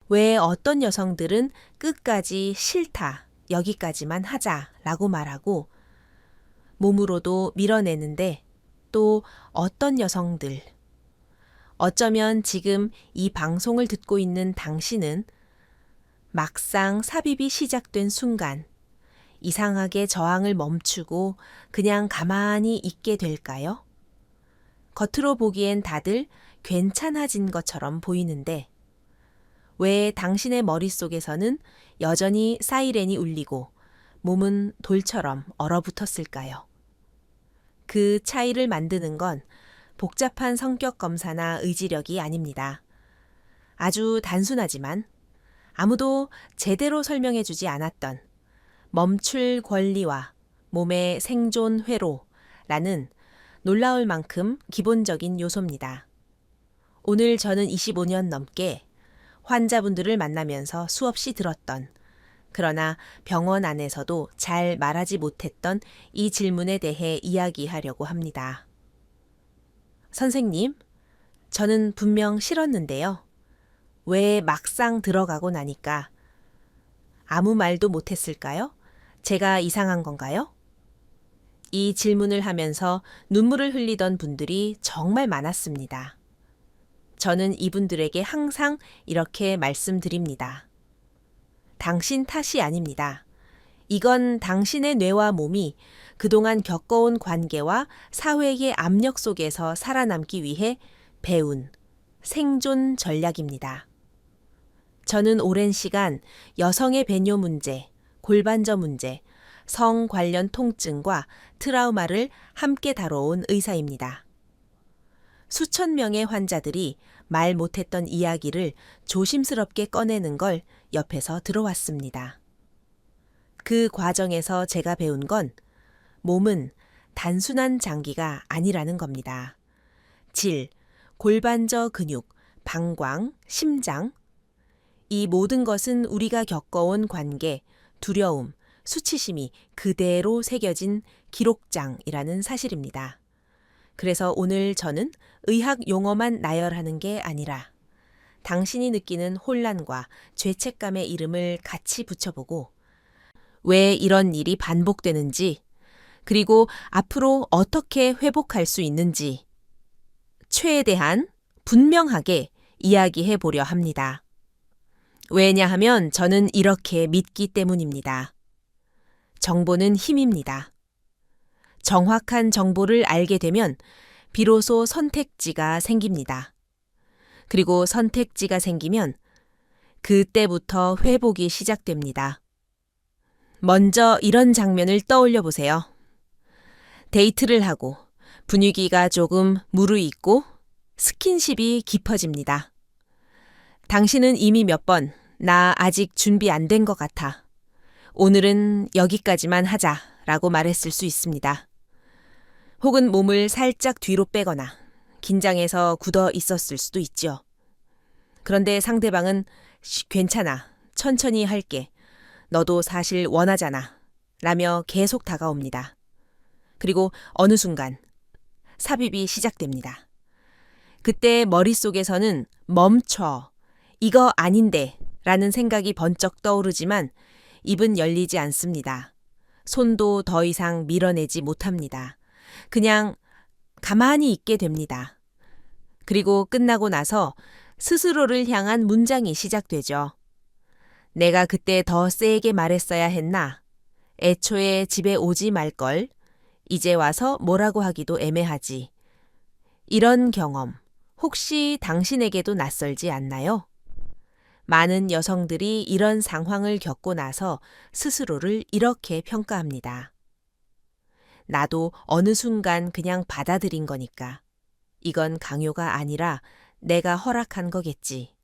왜 어떤 여성들은 끝까지 싫다, 여기까지만 하자라고 말하고 몸으로도 밀어내는데 또 어떤 여성들, 어쩌면 지금 이 방송을 듣고 있는 당신은 막상 삽입이 시작된 순간 이상하게 저항을 멈추고 그냥 가만히 있게 될까요? 겉으로 보기엔 다들 괜찮아진 것처럼 보이는데 왜 당신의 머릿속에서는 여전히 사이렌이 울리고 몸은 돌처럼 얼어붙었을까요? 그 차이를 만드는 건 복잡한 성격 검사나 의지력이 아닙니다. 아주 단순하지만 아무도 제대로 설명해 주지 않았던 멈출 권리와 몸의 생존 회로라는 놀라울 만큼 기본적인 요소입니다. 오늘 저는 25년 넘게 환자분들을 만나면서 수없이 들었던, 그러나 병원 안에서도 잘 말하지 못했던 이 질문에 대해 이야기하려고 합니다. 선생님, 저는 분명 싫었는데요. 왜 막상 들어가고 나니까 아무 말도 못했을까요? 제가 이상한 건가요? 이 질문을 하면서 눈물을 흘리던 분들이 정말 많았습니다. 저는 이분들에게 항상 이렇게 말씀드립니다. 당신 탓이 아닙니다. 이건 당신의 뇌와 몸이 그동안 겪어온 관계와 사회의 압력 속에서 살아남기 위해 배운 생존 전략입니다. 저는 오랜 시간 여성의 배뇨 문제, 골반저 문제, 성 관련 통증과 트라우마를 함께 다뤄온 의사입니다. 수천 명의 환자들이 말 못했던 이야기를 조심스럽게 꺼내는 걸 옆에서 들어왔습니다. 그 과정에서 제가 배운 건 몸은 단순한 장기가 아니라는 겁니다. 질, 골반저 근육, 방광, 심장, 이 모든 것은 우리가 겪어온 관계, 두려움, 수치심이 그대로 새겨진 기록장이라는 사실입니다. 그래서 오늘 저는 의학 용어만 나열하는 게 아니라 당신이 느끼는 혼란과 죄책감의 이름을 같이 붙여보고 왜 이런 일이 반복되는지, 그리고 앞으로 어떻게 회복할 수 있는지 최대한 분명하게 이야기해 보려 합니다. 왜냐하면 저는 이렇게 믿기 때문입니다. 정보는 힘입니다. 정확한 정보를 알게 되면 비로소 선택지가 생깁니다. 그리고 선택지가 생기면 그때부터 회복이 시작됩니다. 먼저 이런 장면을 떠올려 보세요. 데이트를 하고 분위기가 조금 무르익고 스킨십이 깊어집니다. 당신은 이미 몇 번 나 아직 준비 안 된 것 같아. 오늘은 여기까지만 하자라고 말했을 수 있습니다. 혹은 몸을 살짝 뒤로 빼거나 긴장해서 굳어 있었을 수도 있죠. 그런데 상대방은 괜찮아, 천천히 할게, 너도 사실 원하잖아 라며 계속 다가옵니다. 그리고 어느 순간 삽입이 시작됩니다. 그때 머릿속에서는 멈춰, 이거 아닌데 라는 생각이 번쩍 떠오르지만 입은 열리지 않습니다. 손도 더 이상 밀어내지 못합니다. 그냥 가만히 있게 됩니다. 그리고 끝나고 나서 스스로를 향한 문장이 시작되죠. 내가 그때 더 세게 말했어야 했나? 애초에 집에 오지 말걸. 이제 와서 뭐라고 하기도 애매하지. 이런 경험, 혹시 당신에게도 낯설지 않나요? 많은 여성들이 이런 상황을 겪고 나서 스스로를 이렇게 평가합니다. 나도 어느 순간 그냥 받아들인 거니까. 이건 강요가 아니라 내가 허락한 거겠지.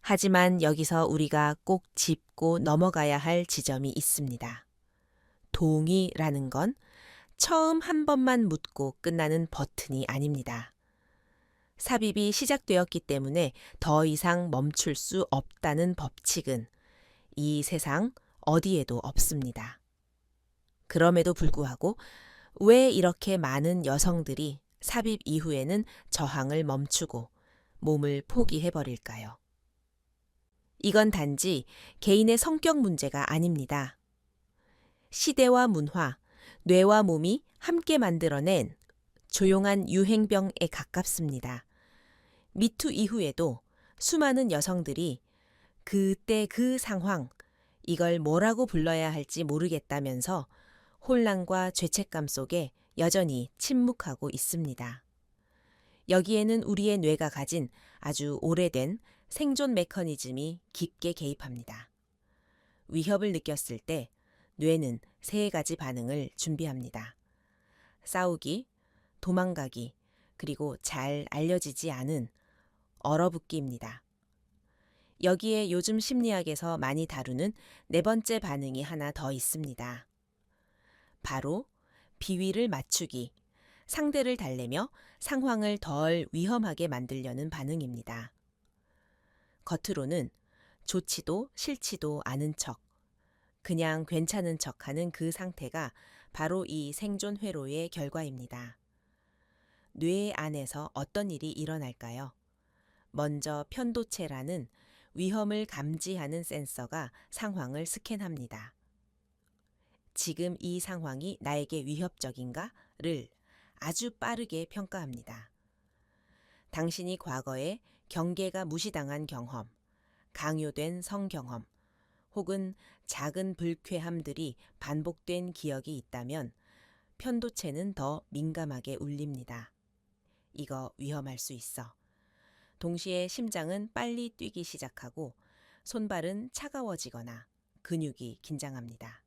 하지만 여기서 우리가 꼭 짚고 넘어가야 할 지점이 있습니다. 동의라는 건 처음 한 번만 묻고 끝나는 버튼이 아닙니다. 삽입이 시작되었기 때문에 더 이상 멈출 수 없다는 법칙은 이 세상 어디에도 없습니다. 그럼에도 불구하고 왜 이렇게 많은 여성들이 삽입 이후에는 저항을 멈추고 몸을 포기해버릴까요? 이건 단지 개인의 성격 문제가 아닙니다. 시대와 문화, 뇌와 몸이 함께 만들어낸 조용한 유행병에 가깝습니다. 미투 이후에도 수많은 여성들이 그때 그 상황, 이걸 뭐라고 불러야 할지 모르겠다면서 혼란과 죄책감 속에 여전히 침묵하고 있습니다. 여기에는 우리의 뇌가 가진 아주 오래된 생존 메커니즘이 깊게 개입합니다. 위협을 느꼈을 때 뇌는 세 가지 반응을 준비합니다. 싸우기, 도망가기, 그리고 잘 알려지지 않은 얼어붙기입니다. 여기에 요즘 심리학에서 많이 다루는 네 번째 반응이 하나 더 있습니다. 바로 비위를 맞추기, 상대를 달래며 상황을 덜 위험하게 만들려는 반응입니다. 겉으로는 좋지도 싫지도 않은 척, 그냥 괜찮은 척하는 그 상태가 바로 이 생존 회로의 결과입니다. 뇌 안에서 어떤 일이 일어날까요? 먼저 편도체라는 위험을 감지하는 센서가 상황을 스캔합니다. 지금 이 상황이 나에게 위협적인가를 아주 빠르게 평가합니다. 당신이 과거에 경계가 무시당한 경험, 강요된 성경험, 혹은 작은 불쾌함들이 반복된 기억이 있다면 편도체는 더 민감하게 울립니다. 이거 위험할 수 있어. 동시에 심장은 빨리 뛰기 시작하고 손발은 차가워지거나 근육이 긴장합니다.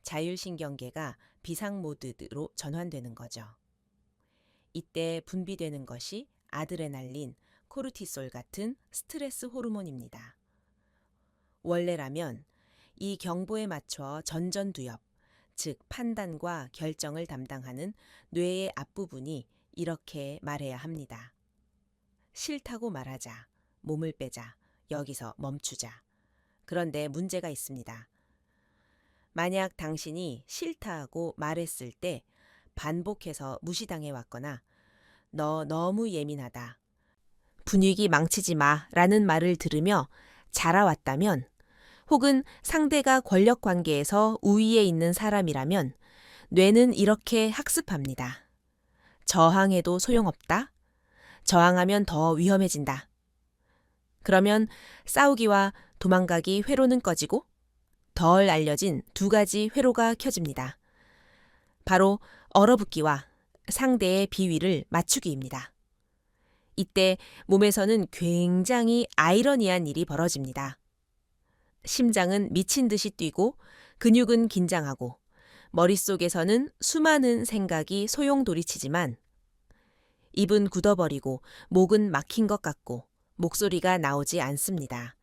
자율신경계가 비상 모드로 전환되는 거죠. 이때 분비되는 것이 아드레날린, 코르티솔 같은 스트레스 호르몬입니다. 원래라면 이 경보에 맞춰 전전두엽, 즉 판단과 결정을 담당하는 뇌의 앞부분이 이렇게 말해야 합니다. 싫다고 말하자, 몸을 빼자, 여기서 멈추자. 그런데 문제가 있습니다. 만약 당신이 싫다고 말했을 때 반복해서 무시당해 왔거나 너 너무 예민하다, 분위기 망치지 마 라는 말을 들으며 자라왔다면, 혹은 상대가 권력 관계에서 우위에 있는 사람이라면 뇌는 이렇게 학습합니다. 저항해도 소용없다. 저항하면 더 위험해진다. 그러면 싸우기와 도망가기 회로는 꺼지고 덜 알려진 두 가지 회로가 켜집니다. 바로 얼어붙기와 상대의 비위를 맞추기입니다. 이때 몸에서는 굉장히 아이러니한 일이 벌어집니다. 심장은 미친 듯이 뛰고 근육은 긴장하고 머릿속에서는 수많은 생각이 소용돌이치지만 입은 굳어버리고 목은 막힌 것 같고 목소리가 나오지 않습니다.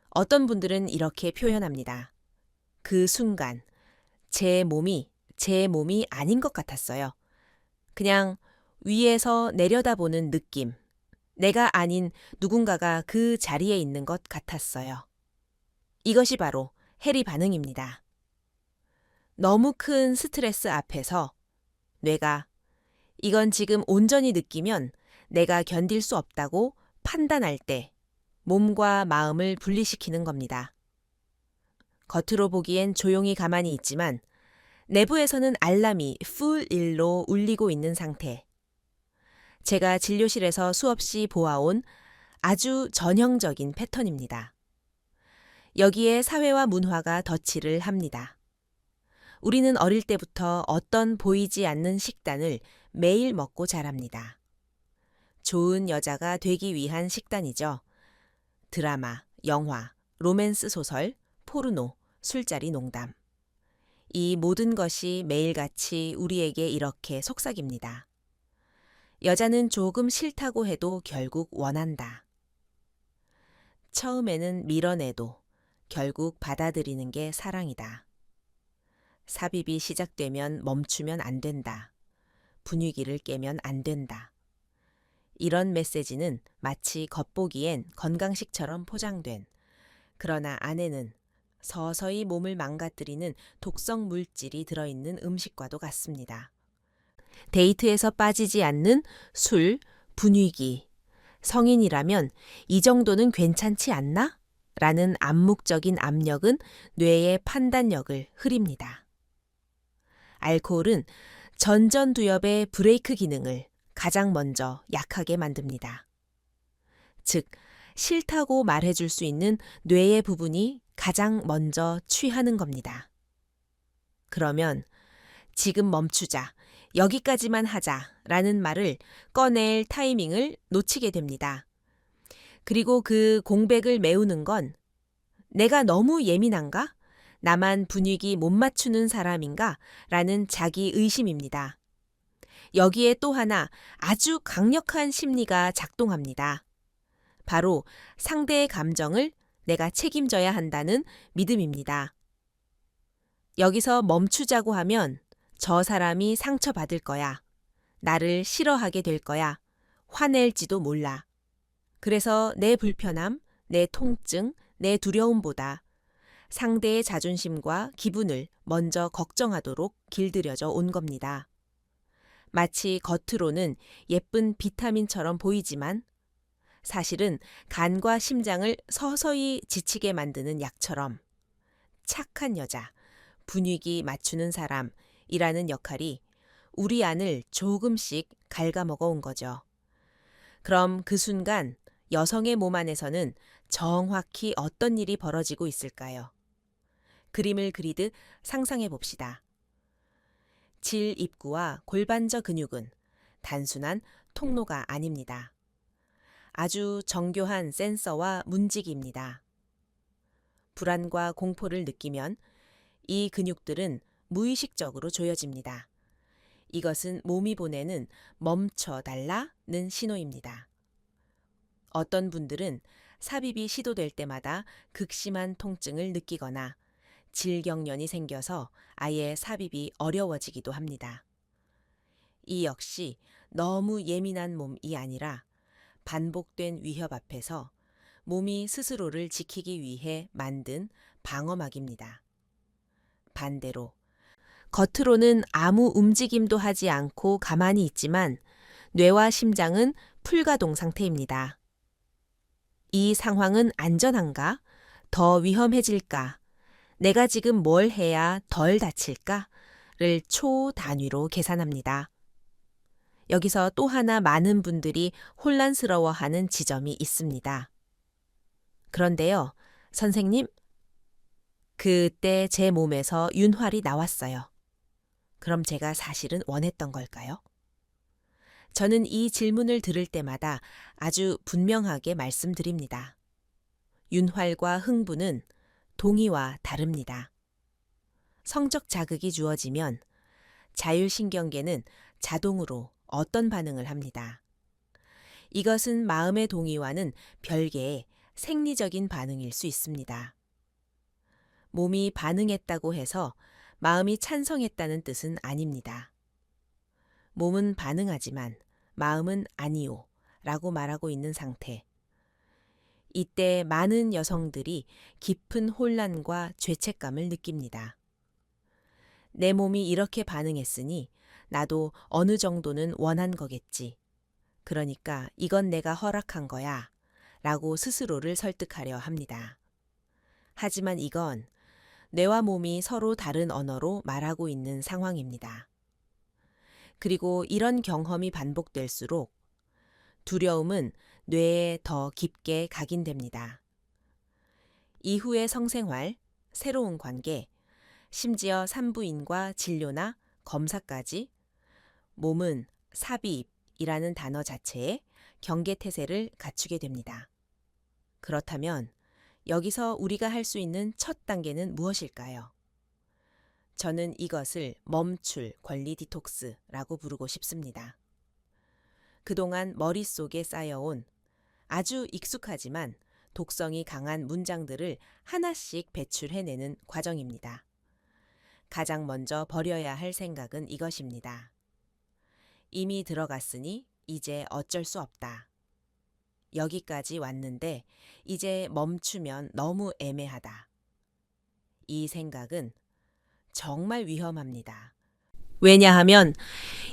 어떤 분들은 이렇게 표현합니다. 그 순간 제 몸이 아닌 것 같았어요. 그냥 위에서 내려다보는 느낌. 내가 아닌 누군가가 그 자리에 있는 것 같았어요. 이것이 바로 해리 반응입니다. 너무 큰 스트레스 앞에서 뇌가 이건 지금 온전히 느끼면 내가 견딜 수 없다고 판단할 때 몸과 마음을 분리시키는 겁니다. 겉으로 보기엔 조용히 가만히 있지만 내부에서는 알람이 풀 일로 울리고 있는 상태. 제가 진료실에서 수없이 보아온 아주 전형적인 패턴입니다. 여기에 사회와 문화가 덧칠을 합니다. 우리는 어릴 때부터 어떤 보이지 않는 식단을 매일 먹고 자랍니다. 좋은 여자가 되기 위한 식단이죠. 드라마, 영화, 로맨스 소설, 포르노, 술자리 농담. 이 모든 것이 매일같이 우리에게 이렇게 속삭입니다. 여자는 조금 싫다고 해도 결국 원한다. 처음에는 밀어내도 결국 받아들이는 게 사랑이다. 삽입이 시작되면 멈추면 안 된다. 분위기를 깨면 안 된다. 이런 메시지는 마치 겉보기엔 건강식처럼 포장된, 그러나 안에는 서서히 몸을 망가뜨리는 독성 물질이 들어있는 음식과도 같습니다. 데이트에서 빠지지 않는 술, 분위기. 성인이라면 이 정도는 괜찮지 않나? 라는 암묵적인 압력은 뇌의 판단력을 흐립니다. 알코올은 전전두엽의 브레이크 기능을 가장 먼저 약하게 만듭니다. 즉, 싫다고 말해줄 수 있는 뇌의 부분이 가장 먼저 취하는 겁니다. 그러면 지금 멈추자, 여기까지만 하자 라는 말을 꺼낼 타이밍을 놓치게 됩니다. 그리고 그 공백을 메우는 건 내가 너무 예민한가? 나만 분위기 못 맞추는 사람인가? 라는 자기 의심입니다. 여기에 또 하나 아주 강력한 심리가 작동합니다. 바로 상대의 감정을 내가 책임져야 한다는 믿음입니다. 여기서 멈추자고 하면 저 사람이 상처받을 거야. 나를 싫어하게 될 거야. 화낼지도 몰라. 그래서 내 불편함, 내 통증, 내 두려움보다 상대의 자존심과 기분을 먼저 걱정하도록 길들여져 온 겁니다. 마치 겉으로는 예쁜 비타민처럼 보이지만 사실은 간과 심장을 서서히 지치게 만드는 약처럼 착한 여자, 분위기 맞추는 사람이라는 역할이 우리 안을 조금씩 갉아먹어 온 거죠. 그럼 그 순간 여성의 몸 안에서는 정확히 어떤 일이 벌어지고 있을까요? 그림을 그리듯 상상해 봅시다. 질 입구와 골반저 근육은 단순한 통로가 아닙니다. 아주 정교한 센서와 문지기입니다. 불안과 공포를 느끼면 이 근육들은 무의식적으로 조여집니다. 이것은 몸이 보내는 멈춰달라는 신호입니다. 어떤 분들은 삽입이 시도될 때마다 극심한 통증을 느끼거나 질경련이 생겨서 아예 삽입이 어려워지기도 합니다. 이 역시 너무 예민한 몸이 아니라 반복된 위협 앞에서 몸이 스스로를 지키기 위해 만든 방어막입니다. 반대로 겉으로는 아무 움직임도 하지 않고 가만히 있지만 뇌와 심장은 풀가동 상태입니다. 이 상황은 안전한가? 더 위험해질까? 내가 지금 뭘 해야 덜 다칠까?를 초단위로 계산합니다. 여기서 또 하나 많은 분들이 혼란스러워하는 지점이 있습니다. 그런데요, 선생님, 그때 제 몸에서 윤활이 나왔어요. 그럼 제가 사실은 원했던 걸까요? 저는 이 질문을 들을 때마다 아주 분명하게 말씀드립니다. 윤활과 흥분은 동의와 다릅니다. 성적 자극이 주어지면 자율신경계는 자동으로 어떤 반응을 합니다. 이것은 마음의 동의와는 별개의 생리적인 반응일 수 있습니다. 몸이 반응했다고 해서 마음이 찬성했다는 뜻은 아닙니다. 몸은 반응하지만 마음은 아니요 라고 말하고 있는 상태. 이때 많은 여성들이 깊은 혼란과 죄책감을 느낍니다. 내 몸이 이렇게 반응했으니 나도 어느 정도는 원한 거겠지. 그러니까 이건 내가 허락한 거야 라고 스스로를 설득하려 합니다. 하지만 이건 뇌와 몸이 서로 다른 언어로 말하고 있는 상황입니다. 그리고 이런 경험이 반복될수록 두려움은 뇌에 더 깊게 각인됩니다. 이후의 성생활, 새로운 관계, 심지어 산부인과 진료나 검사까지 몸은 삽입이라는 단어 자체에 경계태세를 갖추게 됩니다. 그렇다면 여기서 우리가 할 수 있는 첫 단계는 무엇일까요? 저는 이것을 멈출 권리 디톡스라고 부르고 싶습니다. 그동안 머릿속에 쌓여온 아주 익숙하지만 독성이 강한 문장들을 하나씩 배출해내는 과정입니다. 가장 먼저 버려야 할 생각은 이것입니다. 이미 들어갔으니 이제 어쩔 수 없다. 여기까지 왔는데 이제 멈추면 너무 애매하다. 이 생각은 정말 위험합니다. 왜냐하면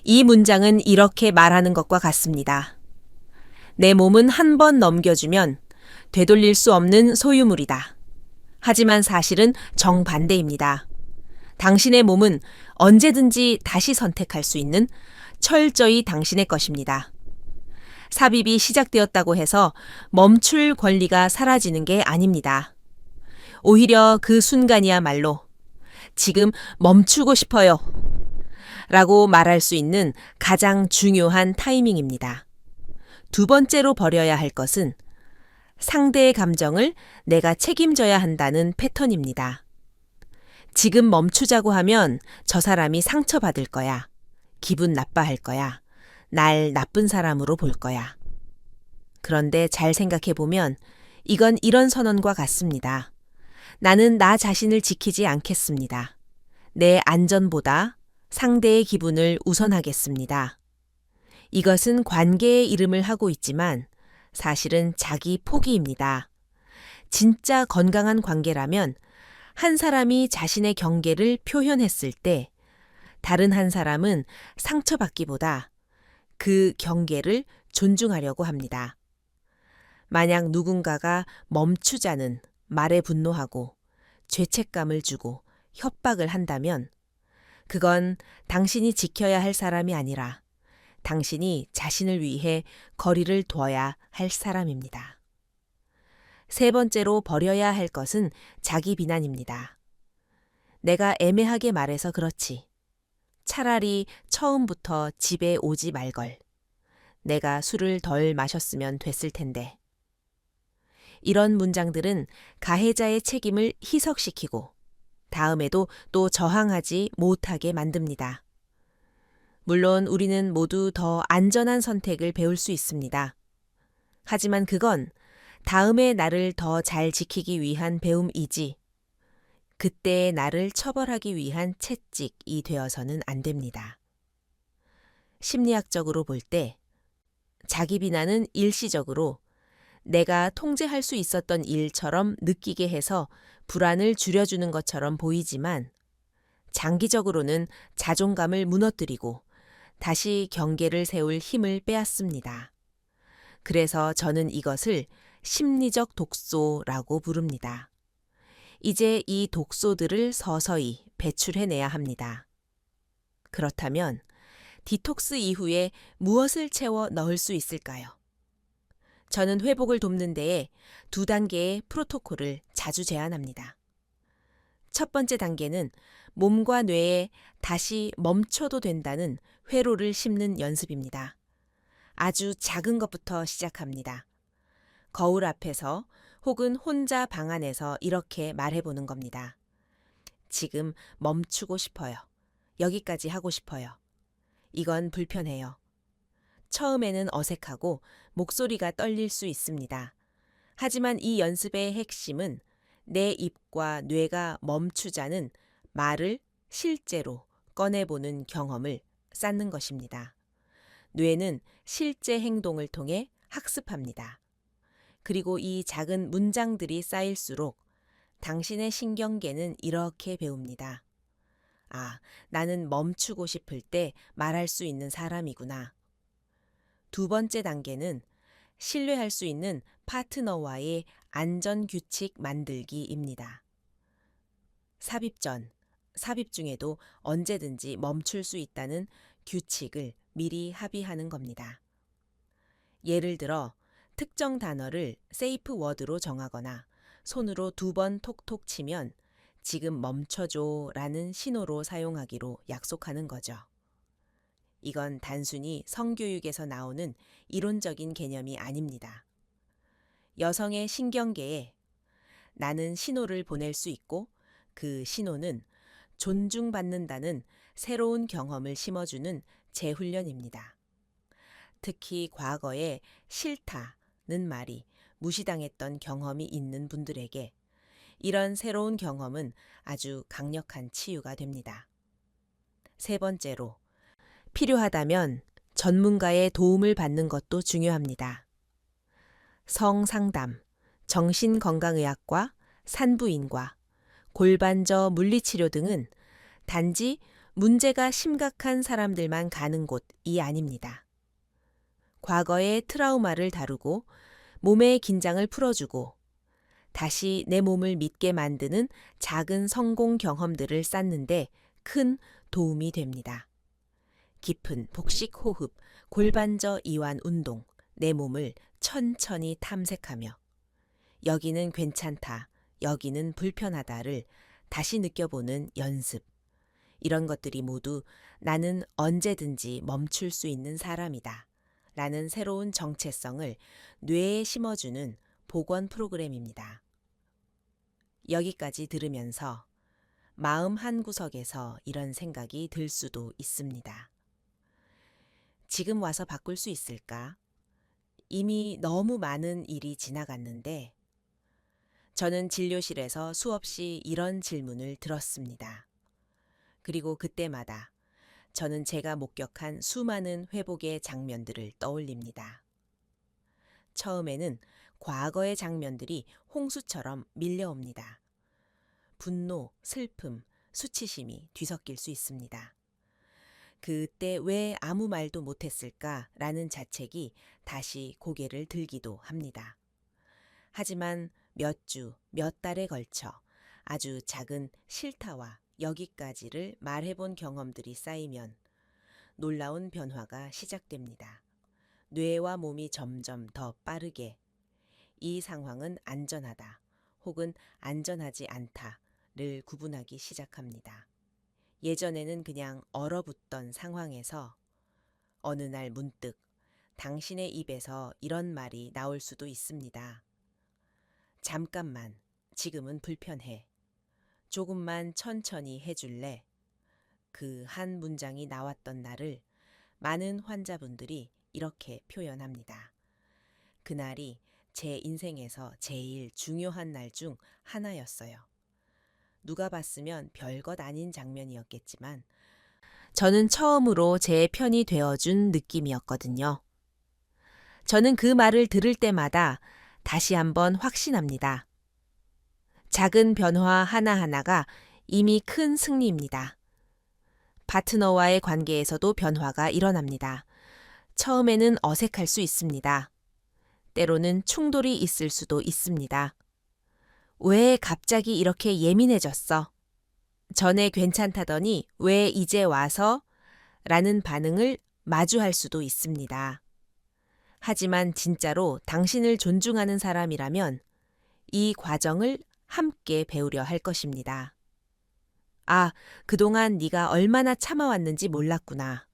이 문장은 이렇게 말하는 것과 같습니다. 내 몸은 한 번 넘겨주면 되돌릴 수 없는 소유물이다. 하지만 사실은 정반대입니다. 당신의 몸은 언제든지 다시 선택할 수 있는 철저히 당신의 것입니다. 삽입이 시작되었다고 해서 멈출 권리가 사라지는 게 아닙니다. 오히려 그 순간이야말로 지금 멈추고 싶어요 라고 말할 수 있는 가장 중요한 타이밍입니다. 두 번째로 버려야 할 것은 상대의 감정을 내가 책임져야 한다는 패턴입니다. 지금 멈추자고 하면 저 사람이 상처받을 거야. 기분 나빠할 거야. 날 나쁜 사람으로 볼 거야. 그런데 잘 생각해보면 이건 이런 선언과 같습니다. 나는 나 자신을 지키지 않겠습니다. 내 안전보다 상대의 기분을 우선하겠습니다. 이것은 관계의 이름을 하고 있지만 사실은 자기 포기입니다. 진짜 건강한 관계라면 한 사람이 자신의 경계를 표현했을 때 다른 한 사람은 상처받기보다 그 경계를 존중하려고 합니다. 만약 누군가가 멈추자는 말에 분노하고 죄책감을 주고 협박을 한다면 그건 당신이 지켜야 할 사람이 아니라 당신이 자신을 위해 거리를 둬야 할 사람입니다. 세 번째로 버려야 할 것은 자기 비난입니다. 내가 애매하게 말해서 그렇지. 차라리 처음부터 집에 오지 말걸. 내가 술을 덜 마셨으면 됐을 텐데. 이런 문장들은 가해자의 책임을 희석시키고 다음에도 또 저항하지 못하게 만듭니다. 물론 우리는 모두 더 안전한 선택을 배울 수 있습니다. 하지만 그건 다음의 나를 더 잘 지키기 위한 배움이지 그때의 나를 처벌하기 위한 채찍이 되어서는 안 됩니다. 심리학적으로 볼 때 자기 비난은 일시적으로 내가 통제할 수 있었던 일처럼 느끼게 해서 불안을 줄여주는 것처럼 보이지만 장기적으로는 자존감을 무너뜨리고 다시 경계를 세울 힘을 빼앗습니다. 그래서 저는 이것을 심리적 독소라고 부릅니다. 이제 이 독소들을 서서히 배출해내야 합니다. 그렇다면 디톡스 이후에 무엇을 채워 넣을 수 있을까요? 저는 회복을 돕는 데에 2단계의 프로토콜을 자주 제안합니다. 첫 번째 단계는 몸과 뇌에 다시 멈춰도 된다는 회로를 심는 연습입니다. 아주 작은 것부터 시작합니다. 거울 앞에서 혹은 혼자 방 안에서 이렇게 말해보는 겁니다. 지금 멈추고 싶어요. 여기까지 하고 싶어요. 이건 불편해요. 처음에는 어색하고 목소리가 떨릴 수 있습니다. 하지만 이 연습의 핵심은 내 입과 뇌가 멈추자는 말을 실제로 꺼내보는 경험을 쌓는 것입니다. 뇌는 실제 행동을 통해 학습합니다. 그리고 이 작은 문장들이 쌓일수록 당신의 신경계는 이렇게 배웁니다. 아, 나는 멈추고 싶을 때 말할 수 있는 사람이구나. 두 번째 단계는 신뢰할 수 있는 파트너와의 안전규칙 만들기입니다. 삽입 전, 삽입 중에도 언제든지 멈출 수 있다는 규칙을 미리 합의하는 겁니다. 예를 들어 특정 단어를 세이프 워드로 정하거나 손으로 2번 톡톡 치면 지금 멈춰줘 라는 신호로 사용하기로 약속하는 거죠. 이건 단순히 성교육에서 나오는 이론적인 개념이 아닙니다. 여성의 신경계에 나는 신호를 보낼 수 있고 그 신호는 존중받는다는 새로운 경험을 심어주는 재훈련입니다. 특히 과거에 싫다는 말이 무시당했던 경험이 있는 분들에게 이런 새로운 경험은 아주 강력한 치유가 됩니다. 세 번째로, 필요하다면 전문가의 도움을 받는 것도 중요합니다. 성상담, 정신건강의학과, 산부인과, 골반저 물리치료 등은 단지 문제가 심각한 사람들만 가는 곳이 아닙니다. 과거의 트라우마를 다루고 몸의 긴장을 풀어주고 다시 내 몸을 믿게 만드는 작은 성공 경험들을 쌓는데 큰 도움이 됩니다. 깊은 복식 호흡, 골반저 이완 운동, 내 몸을 천천히 탐색하며 여기는 괜찮다, 여기는 불편하다를 다시 느껴보는 연습. 이런 것들이 모두 나는 언제든지 멈출 수 있는 사람이다 라는 새로운 정체성을 뇌에 심어주는 복원 프로그램입니다. 여기까지 들으면서 마음 한구석에서 이런 생각이 들 수도 있습니다. 지금 와서 바꿀 수 있을까? 이미 너무 많은 일이 지나갔는데 저는 진료실에서 수없이 이런 질문을 들었습니다. 그리고 그때마다 저는 제가 목격한 수많은 회복의 장면들을 떠올립니다. 처음에는 과거의 장면들이 홍수처럼 밀려옵니다. 분노, 슬픔, 수치심이 뒤섞일 수 있습니다. 그때 왜 아무 말도 못했을까라는 자책이 다시 고개를 들기도 합니다. 하지만 몇 주, 몇 달에 걸쳐 아주 작은 싫다와 여기까지를 말해본 경험들이 쌓이면 놀라운 변화가 시작됩니다. 뇌와 몸이 점점 더 빠르게 이 상황은 안전하다 혹은 안전하지 않다를 구분하기 시작합니다. 예전에는 그냥 얼어붙던 상황에서 어느 날 문득 당신의 입에서 이런 말이 나올 수도 있습니다. 잠깐만, 지금은 불편해. 조금만 천천히 해줄래? 그 한 문장이 나왔던 날을 많은 환자분들이 이렇게 표현합니다. 그날이 제 인생에서 제일 중요한 날 중 하나였어요. 누가 봤으면 별것 아닌 장면이었겠지만 저는 처음으로 제 편이 되어준 느낌이었거든요. 저는 그 말을 들을 때마다 다시 한번 확신합니다. 작은 변화 하나하나가 이미 큰 승리입니다. 파트너와의 관계에서도 변화가 일어납니다. 처음에는 어색할 수 있습니다. 때로는 충돌이 있을 수도 있습니다. 왜 갑자기 이렇게 예민해졌어? 전에 괜찮다더니 왜 이제 와서? 라는 반응을 마주할 수도 있습니다. 하지만 진짜로 당신을 존중하는 사람이라면 이 과정을 함께 배우려 할 것입니다. 아, 그동안 네가 얼마나 참아왔는지 몰랐구나.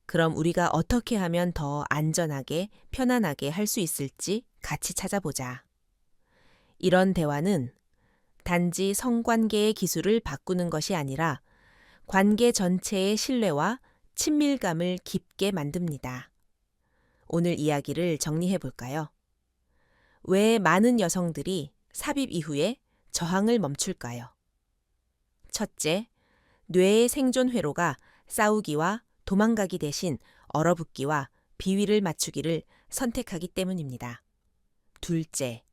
그럼 우리가 어떻게 하면 더 안전하게, 편안하게 할 수 있을지 같이 찾아보자. 이런 대화는 단지 성관계의 기술을 바꾸는 것이 아니라 관계 전체의 신뢰와 친밀감을 깊게 만듭니다. 오늘 이야기를 정리해 볼까요? 왜 많은 여성들이 삽입 이후에 저항을 멈출까요? 첫째, 뇌의 생존 회로가 싸우기와 도망가기 대신 얼어붙기와 비위를 맞추기를 선택하기 때문입니다. 둘째,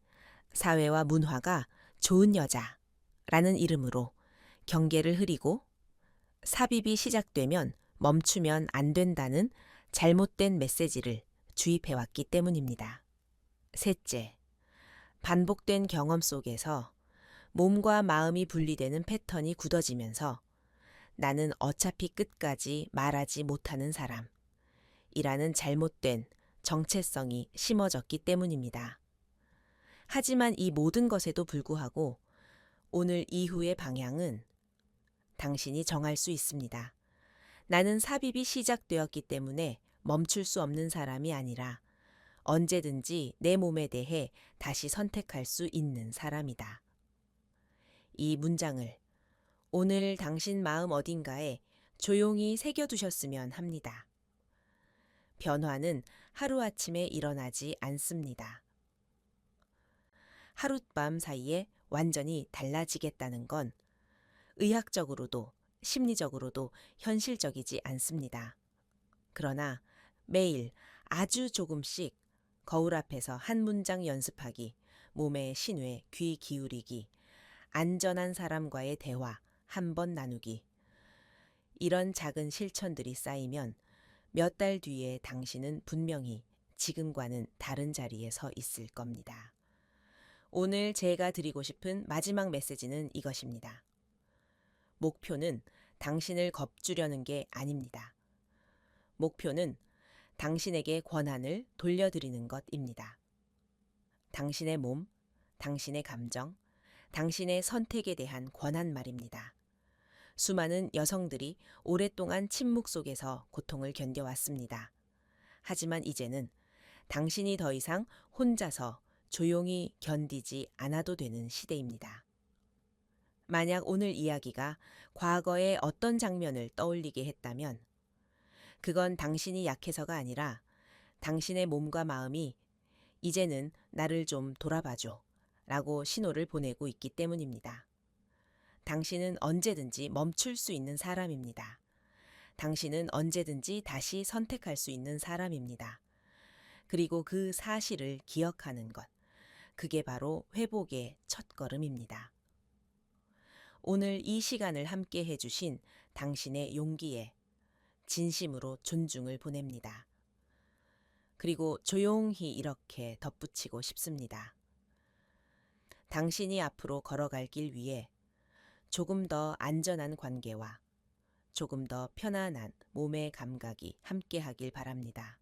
사회와 문화가 좋은 여자라는 이름으로 경계를 흐리고 삽입이 시작되면 멈추면 안 된다는 잘못된 메시지를 주입해왔기 때문입니다. 셋째, 반복된 경험 속에서 몸과 마음이 분리되는 패턴이 굳어지면서 나는 어차피 끝까지 말하지 못하는 사람이라는 잘못된 정체성이 심어졌기 때문입니다. 하지만 이 모든 것에도 불구하고 오늘 이후의 방향은 당신이 정할 수 있습니다. 나는 삽입이 시작되었기 때문에 멈출 수 없는 사람이 아니라 언제든지 내 몸에 대해 다시 선택할 수 있는 사람이다. 이 문장을 오늘 당신 마음 어딘가에 조용히 새겨두셨으면 합니다. 변화는 하루아침에 일어나지 않습니다. 하룻밤 사이에 완전히 달라지겠다는 건 의학적으로도 심리적으로도 현실적이지 않습니다. 그러나 매일 아주 조금씩 거울 앞에서 한 문장 연습하기, 몸의 신뢰, 귀 기울이기, 안전한 사람과의 대화 한 번 나누기. 이런 작은 실천들이 쌓이면 몇 달 뒤에 당신은 분명히 지금과는 다른 자리에 서 있을 겁니다. 오늘 제가 드리고 싶은 마지막 메시지는 이것입니다. 목표는 당신을 겁주려는 게 아닙니다. 목표는 당신에게 권한을 돌려드리는 것입니다. 당신의 몸, 당신의 감정, 당신의 선택에 대한 권한 말입니다. 수많은 여성들이 오랫동안 침묵 속에서 고통을 견뎌왔습니다. 하지만 이제는 당신이 더 이상 혼자서 조용히 견디지 않아도 되는 시대입니다. 만약 오늘 이야기가 과거의 어떤 장면을 떠올리게 했다면 그건 당신이 약해서가 아니라 당신의 몸과 마음이 이제는 나를 좀 돌아봐줘 라고 신호를 보내고 있기 때문입니다. 당신은 언제든지 멈출 수 있는 사람입니다. 당신은 언제든지 다시 선택할 수 있는 사람입니다. 그리고 그 사실을 기억하는 것, 그게 바로 회복의 첫걸음입니다. 오늘 이 시간을 함께 해주신 당신의 용기에 진심으로 존중을 보냅니다. 그리고 조용히 이렇게 덧붙이고 싶습니다. 당신이 앞으로 걸어갈 길 위에 조금 더 안전한 관계와 조금 더 편안한 몸의 감각이 함께하길 바랍니다.